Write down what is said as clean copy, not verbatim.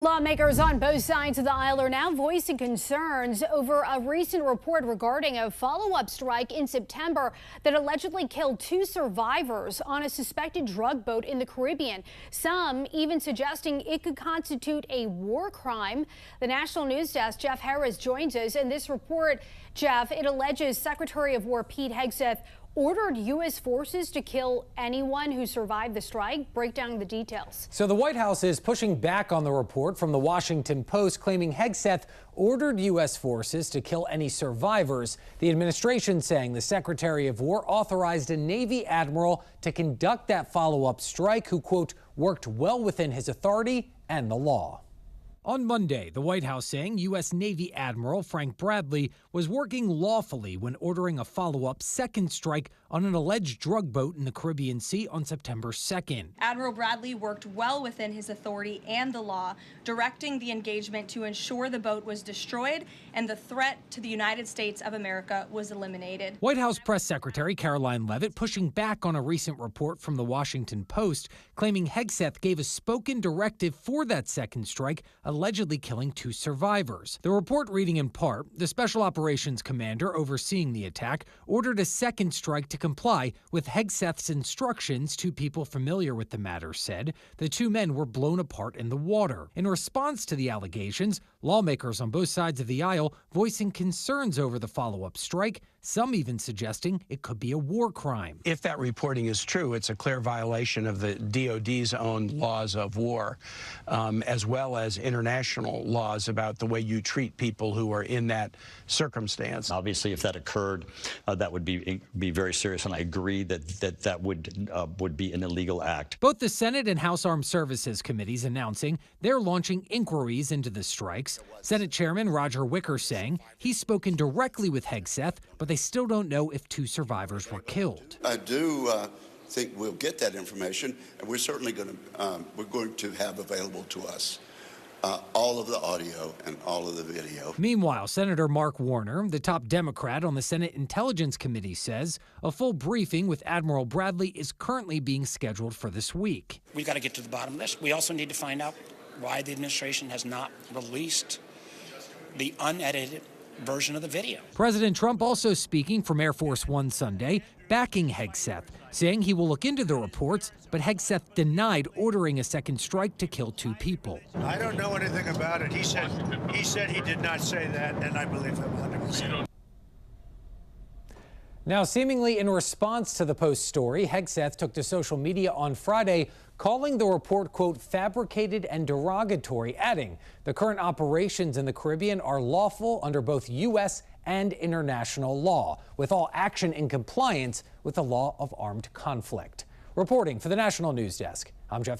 Lawmakers on both sides of the aisle are now voicing concerns over a recent report regarding a follow-up strike in September that allegedly killed 2 survivors on a suspected drug boat in the Caribbean. Some even suggesting it could constitute a war crime. The National News Desk, Jeff Harris, joins us. In this report, Jeff, it alleges Secretary of War Pete Hegseth ordered U.S. forces to kill anyone who survived the strike. Break down the details. So the White House is pushing back on the report from the Washington Post, claiming Hegseth ordered U.S. forces to kill any survivors. The administration saying the Secretary of War authorized a Navy admiral to conduct that follow-up strike who, quote, worked well within his authority and the law. On Monday, the White House saying U.S. Navy Admiral Frank Bradley was working lawfully when ordering a follow-up second strike on an alleged drug boat in the Caribbean Sea on September 2nd. Admiral Bradley worked well within his authority and the law, directing the engagement to ensure the boat was destroyed and the threat to the United States of America was eliminated. White House Press Secretary Caroline Leavitt pushing back on a recent report from the Washington Post, claiming Hegseth gave a spoken directive for that second strike, allegedly killing 2 survivors. The report reading in part, the Special Operations Commander overseeing the attack ordered a second strike to comply with Hegseth's instructions. 2 people familiar with the matter said the 2 men were blown apart in the water. In response to the allegations, lawmakers on both sides of the aisle voicing concerns over the follow-up strike, some even suggesting it could be a war crime. If that reporting is true, it's a clear violation of the DOD's own laws of war, as well as international laws about the way you treat people who are in that circumstance. Obviously, if that occurred, that would be very serious, and I agree that would be an illegal act. Both the Senate and House Armed Services Committees announcing they're launching inquiries into the strikes. Senate Chairman Roger Wicker saying he's spoken directly with Hegseth, but they still don't know if 2 survivors were killed. I do think we'll get that information, and we're certainly going to have available to us all of the audio and all of the video. Meanwhile, Senator Mark Warner, the top Democrat on the Senate Intelligence Committee, says a full briefing with Admiral Bradley is currently being scheduled for this week. We've got to get to the bottom of this. We also need to find out why the administration has not released the unedited version of the video. President Trump also speaking from Air Force One Sunday, backing Hegseth, saying he will look into the reports, but Hegseth denied ordering a second strike to kill 2 people. I don't know anything about it. He said he did not say that, and I believe him 100%. Now, seemingly in response to the Post story, Hegseth took to social media on Friday, calling the report, quote, fabricated and derogatory, adding the current operations in the Caribbean are lawful under both U.S. and international law, with all action in compliance with the law of armed conflict. Reporting for the National News Desk, I'm Jeff